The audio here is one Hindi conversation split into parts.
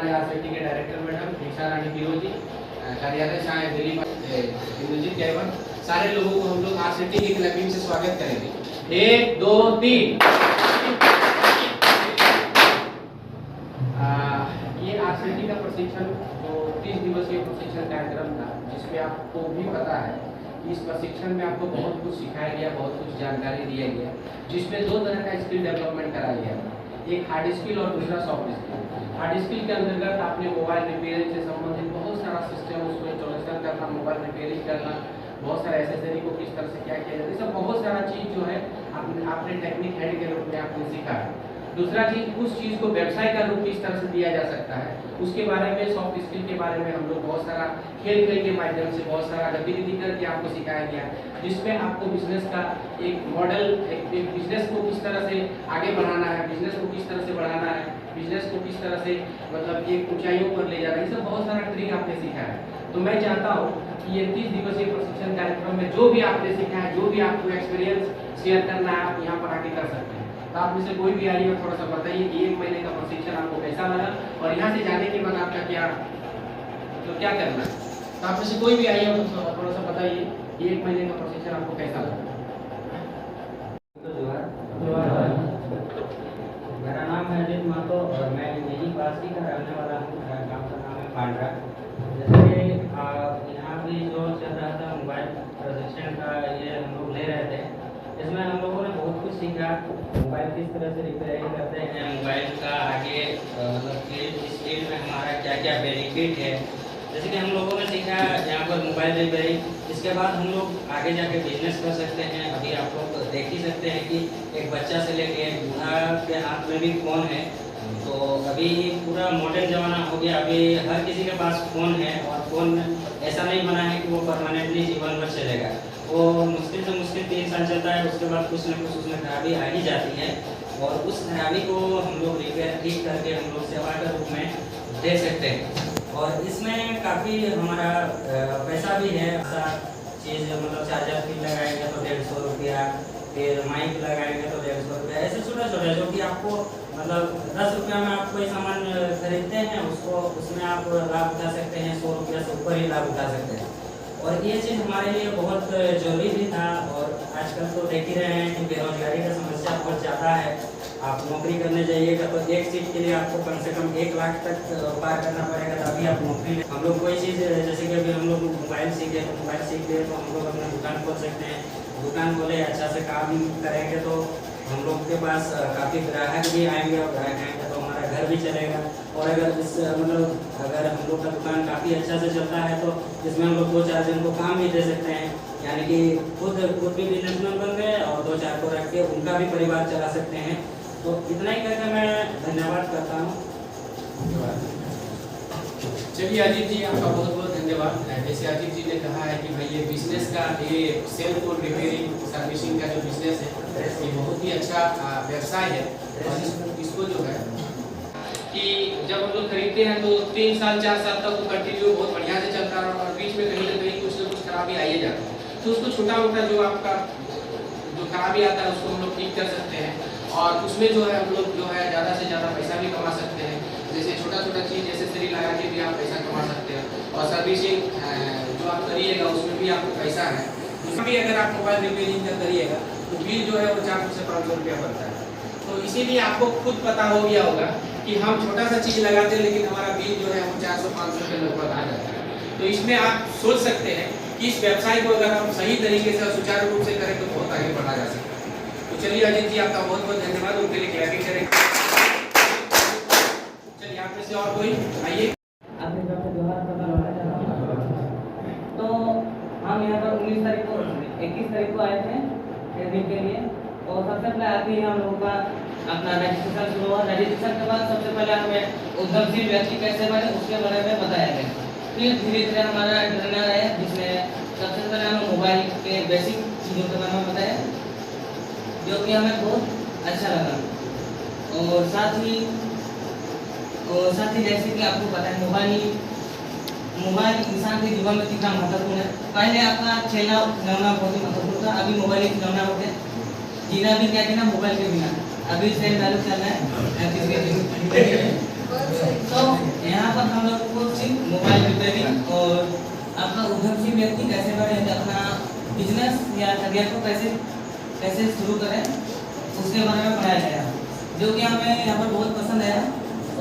हमारे आरसीटी के डायरेक्टर मैडम दीक्षा रानी फिरोजी, कार्यालय शाह दिल्ली इंद्रजीत कैवन, सारे लोगों को हम लोग आरसीटी की क्लैपिंग से स्वागत करेंगे। 1 2 3। ये आरसीटी का प्रशिक्षण जो 30 दिवसीय प्रशिक्षण कार्यक्रम था, जिसमें आपको भी पता है इस प्रशिक्षण में आपको बहुत कुछ सिखाया गया, बहुत कुछ जानकारी दिया गया, जिसमें 2 तरह का स्किल डेवलपमेंट कराया गया। एक हार्ड स्किल और दूसरा सॉफ्ट स्किल। हार्ड स्किल के अंतर्गत आपने मोबाइल रिपेयरिंग से संबंधित बहुत सारा सिस्टम, उसको इंस्टॉलेशन करना, मोबाइल रिपेयरिंग करना, बहुत सारे एसेसरी को किस तरह से क्या किया जाता है, सब बहुत सारा चीज़ जो है आपने टेक्निक हेड के रूप में आपने सीखा है। दूसरा चीज़, उस चीज़ को व्यवसाय का रूप किस तरह से दिया जा सकता है, उसके बारे में, सॉफ्ट स्किल के बारे में हम लोग बहुत सारा खेल के माध्यम से बहुत सारा गतिविधि करके आपको सिखाया गया, जिसमें आपको बिजनेस का एक मॉडल, एक बिजनेस को किस तरह से आगे बढ़ाना है, बिजनेस को किस तरह से बढ़ाना है, बिजनेस को किस तरह से मतलब एक ऊंचाइयों पर ले जाना है, ये सब बहुत सारा ट्रिक आपने सीखा है। तो मैं चाहता हूँ कि ये 30 दिवसीय प्रशिक्षण कार्यक्रम में जो भी आपने सीखा है, जो भी आपको एक्सपीरियंस शेयर करना है, आप यहाँ पर आके कर सकते हैं। तो आप में से कोई भी आइए और थोड़ा सा बताइए कि 1 महीने का प्रशिक्षण आपको कैसा लगा, और यहाँ से जाने के बाद आपका क्या करना है। तो आप में से कोई भी आइए और थोड़ा सा बताइए कि 1 महीने का प्रशिक्षण आपको कैसा लगा। मेरा नाम है अजित महतो और मैं यही पासी का रहने वाला हूँ। मेरा गाँव का नाम है पांड्रा। जैसे यहाँ भी जो चल रहा था मोबाइल प्रशिक्षण का, ये हम लोग ले रहे थे, इसमें हम लोगों ने बहुत कुछ सीखा। मोबाइल किस तरह से रिपेयरिंग करते हैं, मोबाइल का आगे मतलब कि इस फील्ड में हमारा क्या क्या बेनिफिट है, जैसे कि हम लोगों ने सीखा यहाँ पर मोबाइल रिपेयरिंग। इसके बाद हम लोग आगे जाके बिजनेस कर सकते हैं। अभी आप लोग देख ही सकते हैं कि एक बच्चा से लेके बूढ़ा के हाथ में भी फ़ोन है। तो अभी पूरा मॉडर्न ज़माना हो गया, अभी हर किसी के पास फ़ोन है, और फ़ोन ऐसा नहीं बना है कि वो परमानेंटली जीवन भर चलेगा। वो मुश्किल से मुश्किल 3 साल चलता है, उसके बाद कुछ न कुछ उसमें खराबी आ ही जाती है, और उस खराबी को हम लोग रिपेयर ठीक करके हम लोग सेवा के रूप में दे सकते हैं। और इसमें काफ़ी हमारा पैसा भी है। ऐसा चीज़ मतलब चार्जर भी लगाएंगे तो 150 रुपया, फिर माइक लगाएंगे तो 150 रुपया, ऐसे छोटा छोटा जो कि आपको मतलब 10 रुपया में आप कोई सामान खरीदते हैं, उसमें आप लाभ उठा सकते हैं, 100 रुपया से ऊपर ही लाभ उठा सकते हैं। और ये चीज़ हमारे लिए बहुत जरूरी भी था। और आजकल तो देख ही रहे हैं कि बेरोजगारी का समस्या बहुत ज़्यादा है। आप नौकरी करने जाइएगा तो एक सीट के लिए आपको कम से कम 1 लाख तक पार करना पड़ेगा, तभी आप नौकरी ले। हम लोग कोई चीज़ जैसे कि अभी हम लोग मोबाइल सीखे, तो मोबाइल सीख लिए तो हम लोग अपना दुकान खोल सकते हैं। दुकान खोले, अच्छा से काम करेंगे तो हम लोग के पास काफ़ी ग्राहक भी आएंगे, और ग्राहक आएंगे तो हमारा घर भी चलेगा। और अगर अगर हम लोग का दुकान काफ़ी अच्छा से चलता है तो इसमें हम लोग 2-4 जन को काम भी दे सकते हैं, यानी कि खुद भी बिजनेसमैन बन गए और 2-4 को रख के उनका भी परिवार चला सकते हैं। तो इतना ही करके मैं धन्यवाद करता हूँ। चलिए अजीत जी, आपका बहुत बहुत धन्यवाद। जैसे अजीत जी ने कहा है कि भाई ये बिजनेस का, ये सेल फोन रिपेयरिंग सर्विसिंग का जो बिजनेस है, ये बहुत ही अच्छा व्यवसाय है। और इसको जो है कि जब हम लोग खरीदते हैं तो 3 साल 4 साल तक वो कंटिन्यू बहुत बढ़िया से चलता है, और बीच में कहीं ना कहीं कुछ ना कुछ खराबी आइए जाता है। तो उसको छोटा मोटा जो आपका जो खराबी आता है उसको हम लोग ठीक कर सकते हैं, और उसमें जो है हम लोग जो है ज़्यादा से ज़्यादा पैसा भी कमा सकते हैं। जैसे छोटा छोटा चीज़ जैसे शरीर लगा के भी आप पैसा कमा सकते हैं, और सर्विसिंग जो आप करिएगा उसमें भी आपको पैसा है। उसमें भी अगर आप मोबाइल रिपेयरिंग का करिएगा तो बिल जो है वो 400 से 500 रुपया बनता है। तो इसीलिए आपको खुद पता हो गया होगा कि हम छोटा सा चीज़ लगाते हैं लेकिन हमारा बिल जो है वो 400-500 के लगभग आ जाता है। तो इसमें आप सोच सकते हैं कि इस व्यवसाय को अगर हम सही तरीके से सुचारू रूप से करें तो बहुत आगे बढ़ा जा सकता है। तो चलिए अजीत जी, आपका बहुत बहुत धन्यवाद। उनके लिए क्लैपिंग करें। चलिए आप में से और कोई आइए। तो हम यहाँ पर 21 तारीख को आए थे ट्रेनिंग के लिए। और सबसे पहले आते ही हम लोगों का अपना रजिस्ट्रेशन शुरू हुआ। रजिस्ट्रेशन के बाद सबसे पहले हमें उद्यमशील व्यक्ति कैसे बने उसके बारे में बताया गया। फिर धीरे धीरे हमारा ट्रेनर है, जिसने सबसे पहले हमें मोबाइल के बेसिक चीज़ों के बारे में बताया, जो कि हमें बहुत अच्छा लगा। और साथ ही जैसे कि आपको पता है मोबाइल इंसान के जीवन में कितना महत्वपूर्ण है। पहले आपका खेलना खिलौना बहुत ही महत्वपूर्ण था, अभी मोबाइल ही खिलौना हो गया। जीना भी क्या जीना मोबाइल के बिना। अभी से चालू चल रहा है तो यहाँ पर हम लोग को सिर्फ मोबाइल रिपेयरिंग और अपना उद्यमशील व्यक्ति कैसे बने, अपना बिजनेस या करियर को कैसे शुरू करें उसके बारे में पढ़ाया गया, जो कि हमें यहाँ पर बहुत पसंद आया।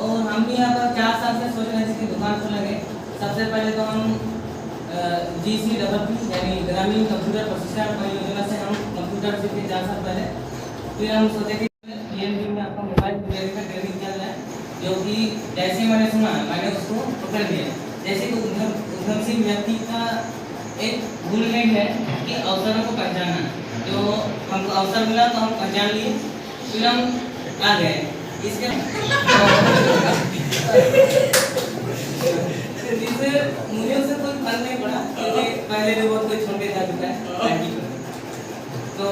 और हम भी यहाँ पर 4 साल से सोच रहे थे कि दुकान खोलेंगे। सबसे पहले तो हम GCPP यानी ग्रामीण कंप्यूटर प्रशिक्षण परियोजना से हम कंप्यूटर सीखे 4 साल पहले। फिर हम सोचे कि PNB में आपका मोबाइल रिपेयरिंग का ट्रेनिंग किया जाए, जो कि जैसे मैंने सुना मैंने उसको पकड़ लिया। जैसे कि उद्यमशील व्यक्ति का एक गुण है कि अवसरों को पहचानना, जो हमको अवसर मिला तो हम पहचान लिए, फिर हम आ गए। इसके मुझे उससे कोई फर्क नहीं पड़ा, क्योंकि पहले भी बहुत कुछ छोड़ के जा चुका है। तो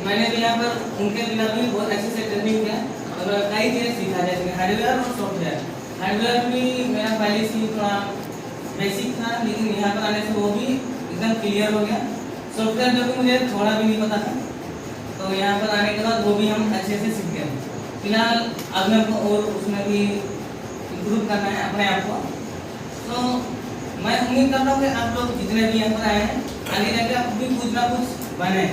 मैंने भी यहाँ पर उनके बिना भी बहुत अच्छे से ट्रेनिंग किया और कई चीज़ें सीखा, जैसे हार्डवेयर और सॉफ्टवेयर। हार्डवेयर भी मेरा पहले से थोड़ा बेसिक था, लेकिन यहाँ पर आने से वो भी एकदम क्लियर हो गया। सॉफ्टवेयर जो कि मुझे थोड़ा भी नहीं पता था, तो यहाँ पर आने के बाद वो भी हम अच्छे से सीख गए। फिलहाल अब मेरे को और उसमें भी इम्प्रूव करना है अपने आप को। तो मैं उम्मीद करता हूँ कि आप लोग जितने भी यहाँ पर आए हैं, आगे जाके आप भी कुछ ना कुछ बने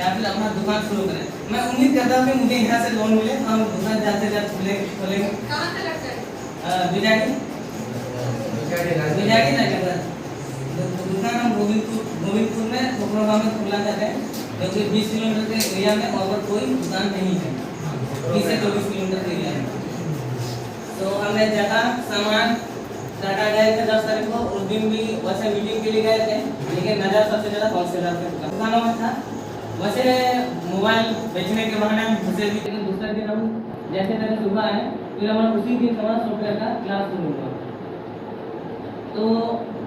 या फिर अपना दुकान शुरू करें। मैं उम्मीद करता हूँ कि मुझे यहाँ से लोन मिले, हम दुकान जाते खोलेंगे। कहाँ से लगता है? बिजाड़ी दुकान हम गोविंदपुर में पोखरा गाँव में खुला जाता है, जो कि 20 किलोमीटर के एरिया में और कोई दुकान नहीं है, 20 से 24 किलोमीटर के एरिया में। तो हमने जगह सामान टाटा गए थे 10 तारीख को, उस दिन भी वैसे मीटिंग के लिए गए थे, लेकिन नज़र सबसे ज़्यादा होलसेलर के दुकानों में था। वैसे मोबाइल बेचने के बहाने हम घुसे भी, लेकिन दूसरे दिन हम जैसे तैसे सुबह आए, फिर हमारा उसी दिन हमारा सॉफ्टवेयर का क्लास शुरू हुआ। तो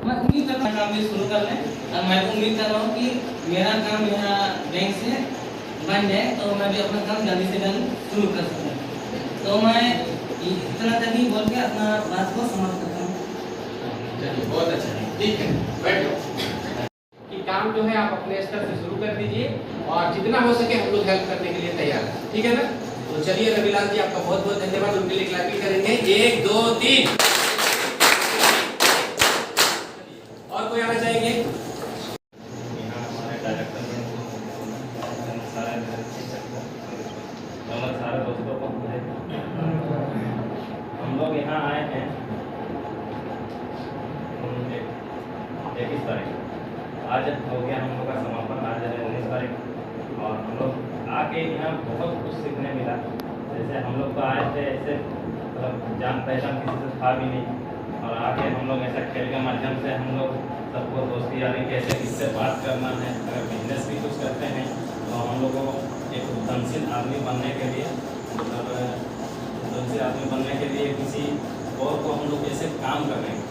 मैं उम्मीद करता हूँ काम भी शुरू कर लें, और मैं उम्मीद कर रहा हूँ कि मेरा काम यहाँ बैंक से बन जाए, तो मैं भी अपना काम जल्दी से जल्दी शुरू कर सकूँ। तो मैं इतना तक ही बोल के अपना बात को समाप्त करता हूँ। चलिए, बहुत अच्छा है, ठीक है, बैठ जाओ। कि काम जो है आप अपने स्तर से शुरू कर दीजिए, और जितना हो सके हम लोग हेल्प करने के लिए तैयार हैं, ठीक है ना। तो चलिए रविलाल जी, आपका बहुत बहुत धन्यवाद, उनके लिए क्लैपिंग करेंगे। 1 2 3। और कोई आना चाहेंगे? सारे दोस्तों को हम लोग यहाँ आए हैं 21 तारीख, आज हो गया हम लोग का समापन, आज है 19 तारीख। और हम लोग आके यहाँ बहुत कुछ सीखने मिला। जैसे हम लोग तो आए थे ऐसे मतलब जान पहचान किसी से था भी नहीं, और आके हम लोग ऐसा खेल के माध्यम से हम लोग सबको दोस्ती यारी कैसे किससे बात करना है। अगर बिजनेस भी कुछ करते हैं तो हम लोग को एक उद्यमशील आदमी बनने के लिए, मतलब उद्यमशील आदमी बनने के लिए किसी और को हम लोग कैसे काम कर रहे हैं,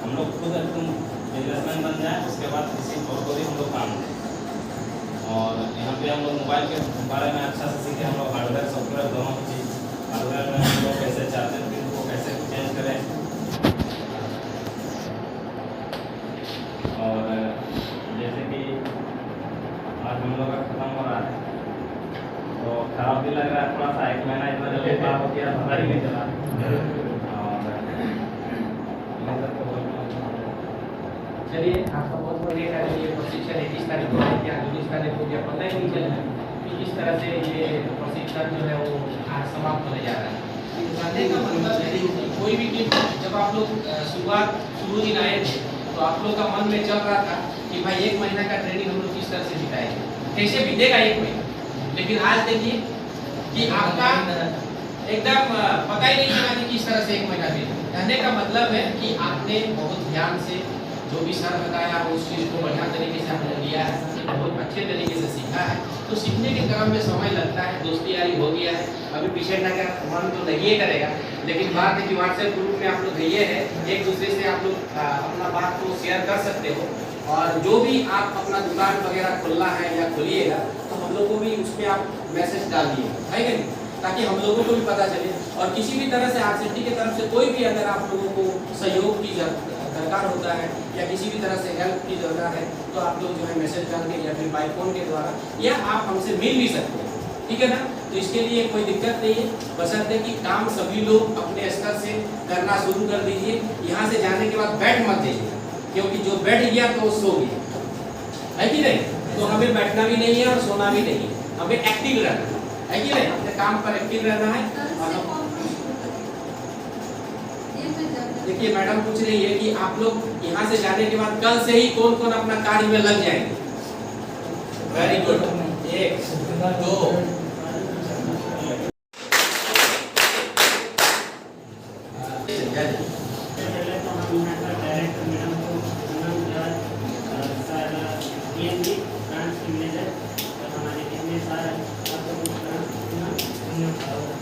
हम लोग खुद एकदम बिजनेसमैन बन जाए, उसके बाद किसी और को भी हम लोग काम दें। और यहाँ पे हम लोग मोबाइल के बारे में अच्छा से सीखे, हम लोग हार्डवेयर सॉफ्टवेयर दोनों चीज़। हार्डवेयर में हम लोग कैसे चार्जर पिन को कैसे चेंज करें, और जैसे कि आज हम लोग का ख़त्म हो रहा है तो खराब भी लग रहा है थोड़ा सा, 1 महीना इतना जल्दी पार हो गया पता ही नहीं चला। चलिए, आपका बहुत बहुत ये प्रशिक्षण 21 तारीख को या 19 तारीख को, या पता ही नहीं चला कि किस तरह से ये प्रशिक्षण जो है वो आज समाप्त होने जा रहा है। कहने का मतलब है कि कोई भी टीम, जब आप लोग शुरू दिन आए थे तो आप लोग का मन में चल रहा था कि भाई 1 महीना का ट्रेनिंग हम लोग किस तरह से बिताएंगे, कैसे बीतेगा 1 महीना। लेकिन आज देखिए कि आपका एकदम पता ही नहीं चला कि किस तरह से 1 महीना बीते। कहने का मतलब है कि आपने बहुत ध्यान से जो भी सर बताया उस चीज़ को बढ़िया तरीके से आपने लिया है, बहुत अच्छे तरीके से सीखा है। तो सीखने के क्रम में समय लगता है, दोस्ती यारी हो गया है, अभी पीछे ना का मन तो नहीं करेगा, लेकिन बात है कि व्हाट्सएप ग्रुप में आप लोग गए हैं, एक दूसरे से आप लोग अपना बात को शेयर कर सकते हो। और जो भी आप अपना दुकान वगैरह खोलना है या खोलिएगा तो हम लोग को भी उस पर आप मैसेज डालिए, है कि नहीं, ताकि हम लोगों को भी पता चले। और किसी भी तरह से आरसीटी की तरफ से कोई भी अगर आप लोगों को सहयोग की दरकार होता है या किसी भी तरह से हेल्प की जरूरत है तो आप लोग जो है मैसेज डाल के या फिर बाय फोन के द्वारा, या आप हमसे मिल भी सकते हैं, ठीक है ना। तो इसके लिए कोई दिक्कत नहीं है, बशर्ते कि काम सभी लोग अपने स्तर से करना शुरू कर दीजिए। यहाँ से जाने के बाद बैठ मत जाइए, क्योंकि जो बैठ गया तो वो सो गया, है कि नहीं? तो हमें बैठना भी नहीं है और सोना भी नहीं है, हमें एक्टिव रहना है कि नहीं? अपने काम पर एक्टिव रहना है। और देखिए मैडम पूछ रही है कि आप लोग यहाँ से जाने के बाद कल से ही कौन कौन अपना कार्य में लग जाएंगे। वेरी गुड, 1 2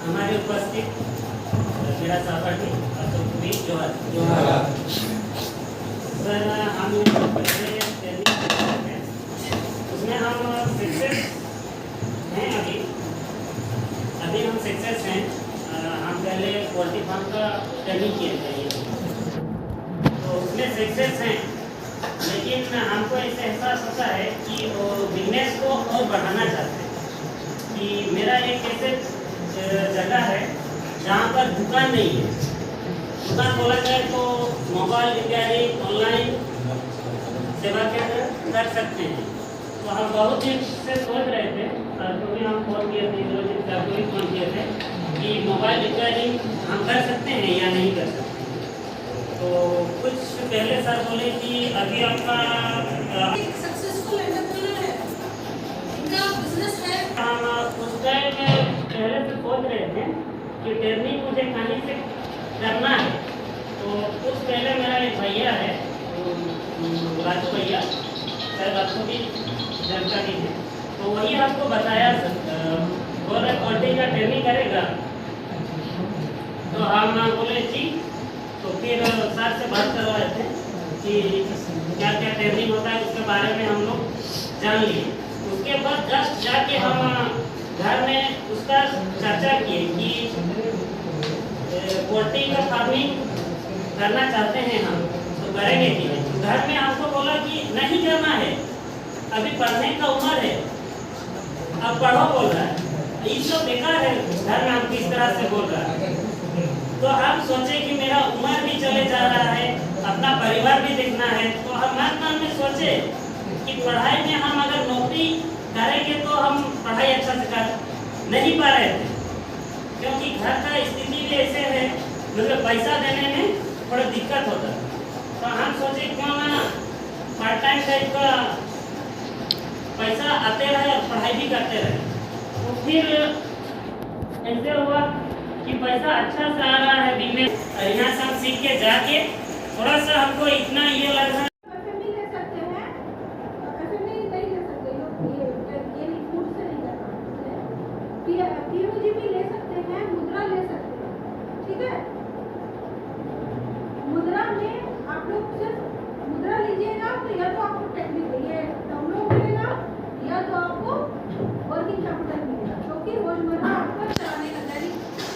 हमारे उपस्थित मेरा सहपाठी अशोक जोहर सर, हम उसमें हम सक्सेस हैं। अभी हम सक्सेस हैं। हम पहले पोल्ट्री फार्म का ट्रेनिंग किए थे, तो उसमें सक्सेस हैं, लेकिन हमको ऐसे एहसास होता है कि वो बिजनेस को और बढ़ाना चाहते हैं। कि मेरा एक ऐसे जगह है जहाँ पर दुकान नहीं है। दुकान बोला जाए तो मोबाइल इत्यादि ऑनलाइन सेवा केंद्र कर सकते हैं। तो हम बहुत दिन से सोच रहे थे, क्योंकि हम फोन किए थे, फोन किए थे कि मोबाइल इत्यादि हम कर सकते हैं या नहीं कर सकते। तो कुछ पहले सर बोले कि अभी आपका सक्सेसफुल एंटरप्रेन्योर है, इनका बिजनेस है। हम उस टाइम पहले से सोच रहे थे कि ट्रेनिंग मुझे कहीं से करना है। तो कुछ पहले मेरा एक भैया है, राजू भैया, शायद आपको भी जानकारी है, तो वही आपको बताया बोल रहे पोल्ट्री का ट्रेनिंग करेगा। तो हम बोले जी, तो फिर सर से बात करवाए थे कि क्या क्या ट्रेनिंग होता है, उसके बारे में हम लोग जान लिए। उसके बाद जस्ट जाके हम घर में उसका चर्चा किए कि पोल्ट्री का फार्मिंग करना चाहते हैं हम, तो करेंगे कि नहीं। घर में हमको बोला कि नहीं करना है, अभी पढ़ने का उम्र है, अब पढ़ो बोल रहा है। ये सब बेकार है, घर में हम किस तरह से बोल रहा है। तो हम सोचे कि मेरा उम्र भी चले जा रहा है, अपना परिवार भी देखना है। तो हम मन में सोचे कि पढ़ाई में हम अगर नौकरी करेंगे तो हम पढ़ाई अच्छा से कर नहीं पा रहे थे, क्योंकि घर का स्थिति भी ऐसे है, मतलब पैसा देने में थोड़ा दिक्कत होता है। तो हम सोचे क्यों ना पार्ट टाइम टाइप का पैसा आते रहे और पढ़ाई भी करते रहे। तो फिर ऐसे हुआ कि पैसा अच्छा से आ रहा है बिजनेस। यहाँ से हम सीख के जाके थोड़ा सा हमको इतना ये लग रहा है। FME ले सकते हैं, FME नहीं ले सकते, ये फूड से नहीं करना है। PMG भी ले सकते हैं, मुद्रा ले सकते हैं, ठीक है। मुद्रा में आप लोग सिर्फ मुद्रा लीजिएगा तो या तो आपको टेक्निक ये डाउनलोड मिलेगा या तो आपको वर्किंग कैपिटल मिलेगा, क्योंकि रोजमर्रा आपको चलाने का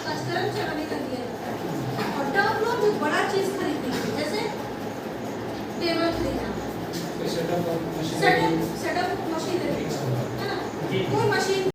कस्टमर चलाने का दिया जाता है। और टर्म लोन जो बड़ा चीज खरीदने की, जैसे टेबल खरीदना, सेटअप मशीन है ना, कोई मशीन